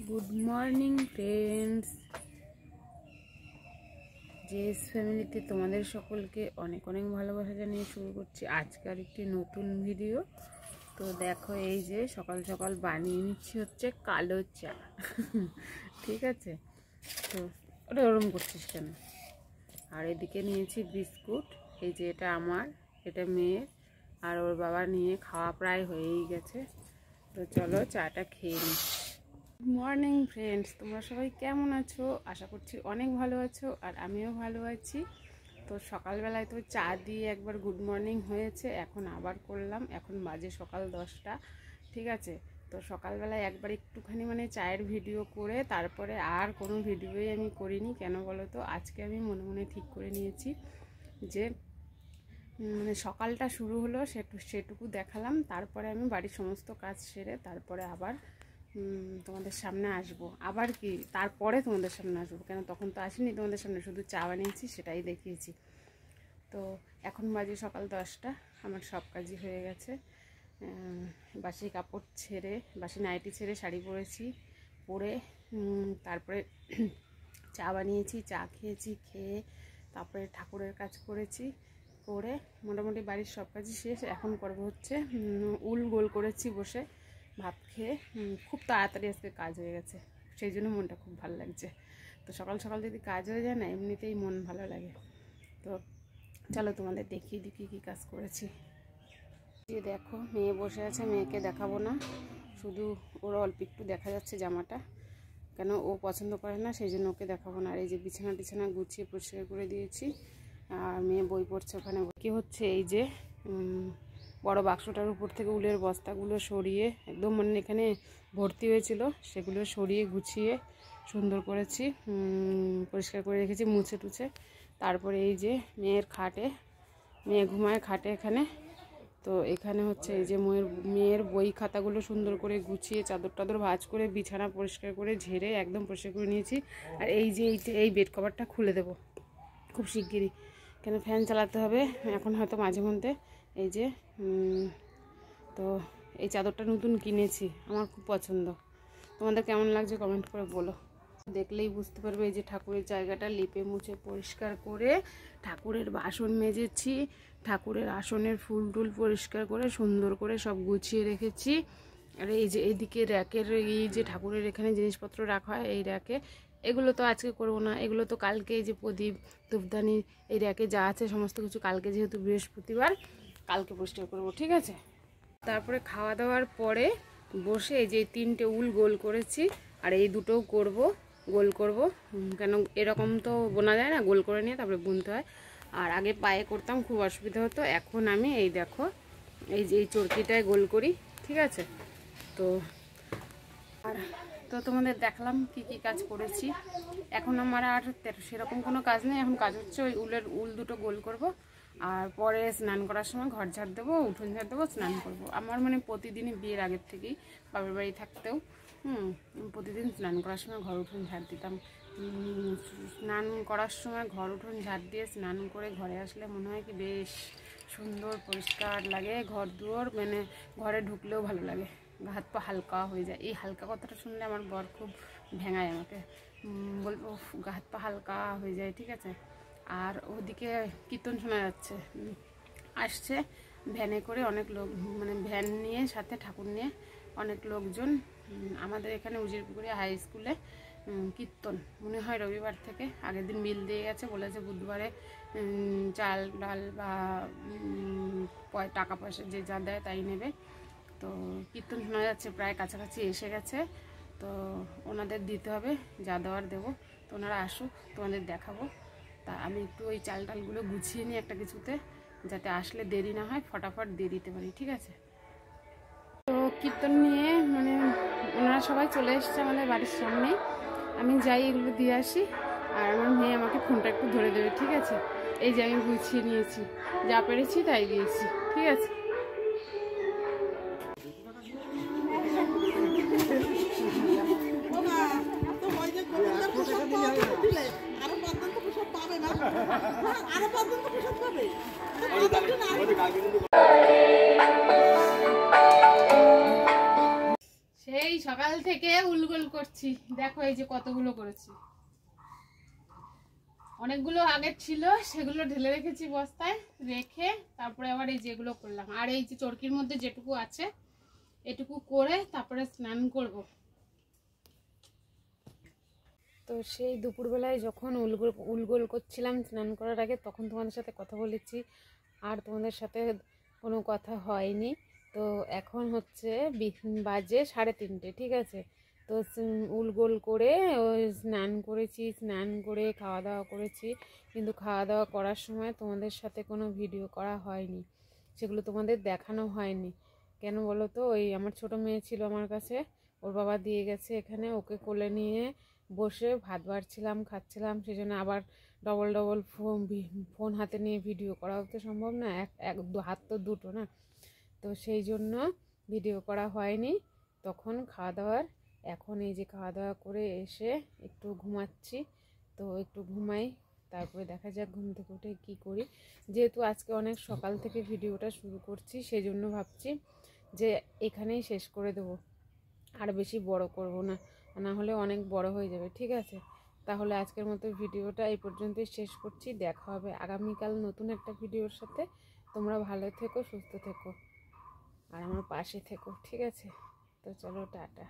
Good morning friends, JS ফ্যামিলিতে তোমাদের সকলকে অনেক অনেক ভালোবাসা জানিয়ে শুরু করছি আজকের একটি নতুন ভিডিও। তো দেখো, এই যে সকাল সকাল বানিয়ে নিচ্ছি হচ্ছে কালো চা। ঠিক আছে, তো ওটা ওরম করছিস কেন? আর এদিকে নিয়েছি বিস্কুট, এই যে এটা আমার, এটা মেয়ের, আর ওর বাবা নিয়ে খাওয়া প্রায় হয়েই গেছে। তো চলো চাটা খেয়ে নিই। গুড মর্নিং ফ্রেন্ডস, তোমরা সবাই কেমন আছো? আশা করছি অনেক ভালো আছো, আর আমিও ভালো আছি। তো সকালবেলায় তো চা দিয়ে একবার গুড মর্নিং হয়েছে, এখন আবার করলাম। এখন বাজে সকাল 10টা। ঠিক আছে, তো সকালবেলায় একবার একটুখানি চায়ের ভিডিও করে তারপরে আর কোনো ভিডিওই আমি করিনি। কেন বলো তো, আজকে আমি মনে মনে ঠিক করে নিয়েছি যে সকালটা শুরু হলো সেটুকু দেখালাম, তারপরে আমি বাড়ির সমস্ত কাজ সেরে তারপরে আবার তোমাদের সামনে আসবো। আবার কি তারপরে তোমাদের সামনে আসবো, কেন তখন তো আসিনি তোমাদের সামনে, শুধু চা বানিয়েছি সেটাই দেখিয়েছি। তো এখন বাজে সকাল 10টা, আমার সব কাজই হয়ে গেছে। বাসি কাপড় ছেড়ে, বাসি নাইটি ছেড়ে শাড়ি পরেছি, পরে তারপরে চা বানিয়েছি, চা খেয়েছি, খেয়ে তারপরে ঠাকুরের কাজ করেছি, করে মোটামুটি বাড়ির সব কাজই শেষ। এখন করবো হচ্ছে উল গোল করেছি বসে ভাত খেয়ে। খুব তাড়াতাড়ি আজকে কাজ হয়ে গেছে, সেই জন্য মনটা খুব ভালো লাগছে। তো সকাল সকাল যদি কাজ হয়ে যায় না, এমনিতেই মন ভালো লাগে। তো চলো তোমাদের দেখিয়ে দিই কী কাজ করেছি। যে দেখো, মেয়ে বসে আছে, মেয়েকে দেখাবো না, শুধু ওর অল্প একটু দেখা যাচ্ছে জামাটা, কেন ও পছন্দ করে না, সেই জন্য ওকে দেখাবো না। আর এই যে বিছানা টিছানা গুছিয়ে পরিষ্কার করে দিয়েছি, আর মেয়ে বই পড়ছে ওখানে। কি হচ্ছে, এই যে বড় বাক্সটার উপর থেকে উলের বস্তাগুলো সরিয়ে একদম এখানে ভর্তি হয়েছিল, সেগুলো সরিয়ে গুছিয়ে সুন্দর করেছি, পরিষ্কার করে রেখেছি মুছে টুছে। তারপরে এই যে মেয়ের খাটে, মেয়ে ঘুমায় খাটে এখানে। তো এখানে হচ্ছে এই যে মেয়ের বই খাতাগুলো সুন্দর করে গুছিয়ে চাদর টাদর ভাঁজ করে বিছানা পরিষ্কার করে ঝেড়ে একদম পরিষ্কার করে নিয়েছি। আর এই যে এই বেড কভারটা খুলে দেবো খুব শিগগিরই, কেন ফ্যান চালাতে হবে এখন হয়তো মাঝে মধ্যে। এই যে তো এই চাদরটা নতুন কিনেছি, আমার খুব পছন্দ। তোমাদের কেমন লাগছে কমেন্ট করে বলো, দেখলেই বুঝতে পারবে। এই যে ঠাকুরের জায়গাটা লিপে মুছে পরিষ্কার করে ঠাকুরের বাসন মেজেছি, ঠাকুরের আসনের ফুল টুল পরিষ্কার করে সুন্দর করে সব গুছিয়ে রেখেছি। আর এই যে এইদিকে র্যাকের, এই যে ঠাকুরের এখানে জিনিসপত্র রাখা হয় এই র্যাকে, এগুলো তো আজকে করবো না, এগুলো তো কালকে। এই যে প্রদীপ ধূপদানি এই র্যাকে যা আছে সমস্ত কিছু কালকে, যেহেতু বৃহস্পতিবার, কালকে পরিষ্কার করবো। ঠিক আছে, তারপরে খাওয়া দাওয়ার পরে বসে এই যে 3টে উল গোল করেছি, আর এই দুটোও করব, গোল করব। কেন এরকম তো বোনা যায় না, গোল করে নিয়ে তারপরে বুনতে হয়। আর আগে পায়ে করতাম, খুব অসুবিধা হতো, এখন আমি এই দেখো এই যে এই চরকিটায় গোল করি। ঠিক আছে, তো আর তো তোমাদের দেখলাম কি কাজ করেছি। এখন আমার আর সেরকম কোনো কাজ নেই, এখন কাজ হচ্ছে ওই উল দুটো গোল করব, আর পরে স্নান করার সময় ঘর ঝাড় দেবো, উঠোন ঝাড় দেবো, স্নান করব। আমার প্রতিদিনই বিয়ের আগের থেকেই, বাবার বাড়ি থাকতেও প্রতিদিন স্নান করার সময় ঘর উঠোন ঝাড় দিতাম। স্নান করার সময় ঘর উঠোন ঝাড় দিয়ে স্নান করে ঘরে আসলে মনে হয় কি বেশ সুন্দর পরিষ্কার লাগে ঘর দুয়ার, ঘরে ঢুকলেও ভালো লাগে, হাত পা হালকা হয়ে যায়। এই হালকা কথাটা শুনলে আমার বর খুব ভেঙায় আমাকে, বলবো হাত পা হালকা হয়ে যায়। ঠিক আছে, আর ওদিকে কীর্তন শোনা যাচ্ছে, আসছে ভ্যানে করে অনেক লোক, ভ্যান নিয়ে সাথে ঠাকুর নিয়ে অনেক লোকজন। আমাদের এখানে উজিরপুকুরে হাই স্কুলে কীর্তন, মনে হয় রবিবার থেকে। আগের দিন বিল দিয়ে গেছে, বলেছে বুধবারে চাল ডাল বা টাকা পয়সা যে যা দেয় তাই নেবে। তো কীর্তন শোনা যাচ্ছে, প্রায় কাছাকাছি এসে গেছে, তো ওনাদের দিতে হবে, যা দেওয়ার দেবো। তো ওনারা আসুক, তোমাদের দেখাবো। তা আমি একটু ওই চাল ডালগুলো গুছিয়ে নিই একটা কিছুতে, যাতে আসলে দেরি না হয়, ফটাফট দিয়ে দিতে পারি। ঠিক আছে, তো কীর্তন নিয়ে ওনারা সবাই চলে এসছে আমাদের বাড়ির সামনে, আমি যাই এগুলো দিয়ে আসি, আর আমার মেয়ে আমাকে ফোনটা একটু ধরে দেবে। ঠিক আছে, এই যে আমি গুছিয়ে নিয়েছি, যা পেরেছি তাই দিয়েছি। ঠিক আছে, সেই সকাল সকাল থেকে উলগোল করছি, দেখো এই যে কতগুলো করেছি। অনেকগুলো আগের ছিল, সেগুলো ঢেলে রেখেছি বস্তায়, রেখে তারপরে আবার এই যেগুলো করলাম। আর এই যে চরকির মধ্যে যেটুকু আছে এটুকু করে তারপরে স্নান করব। তো সেই দুপুরবেলায় যখন উলগোল করছিলাম স্নান করার আগে, তখন তোমাদের সাথে কথা বলেছি, আর তোমাদের সাথে কোনো কথা হয়নি। তো এখন হচ্ছে বাজে 3:30, ঠিক আছে। তো উলগোল করে ওই স্নান করেছি, স্নান করে খাওয়া দাওয়া করেছি, কিন্তু খাওয়া দাওয়া করার সময় তোমাদের সাথে কোনো ভিডিও করা হয়নি, সেগুলো তোমাদের দেখানো হয়নি। কেন বলো তো, ওই আমার ছোট মেয়ে ছিল আমার কাছে, ওর বাবা দিয়ে গেছে এখানে, ওকে কোলে নিয়ে বসে ভাত বাড়ছিলাম, খাচ্ছিলাম, সেই জন্য আবার ডবল ডবল ফোন হাতে নিয়ে ভিডিও করাও তো সম্ভব না, এক হাত তো দুটো না। তো সেই জন্য ভিডিও করা হয়নি তখন খাওয়া দাওয়ার। এখন এই যে খাওয়া দাওয়া করে এসে একটু ঘুমাচ্ছি, তো একটু ঘুমাই, তারপরে দেখা যাক ঘুম থেকে উঠে কী করি। যেহেতু আজকে অনেক সকাল থেকে ভিডিওটা শুরু করছি, সেই জন্য ভাবছি যে এখানেই শেষ করে দেবো, আর বেশি বড় করব না, না হলে অনেক বড় হয়ে যাবে, ঠিক আছে। তাহলে আজকের মতো ভিডিওটা এই পর্যন্তই শেষ করছি। দেখা হবে আগামীকাল নতুন একটা ভিডিওর সাথে। তোমরা ভালো থেকো, সুস্থ থেকো, আর আমার পাশে থেকো, ঠিক আছে। তো চলো, টাটা।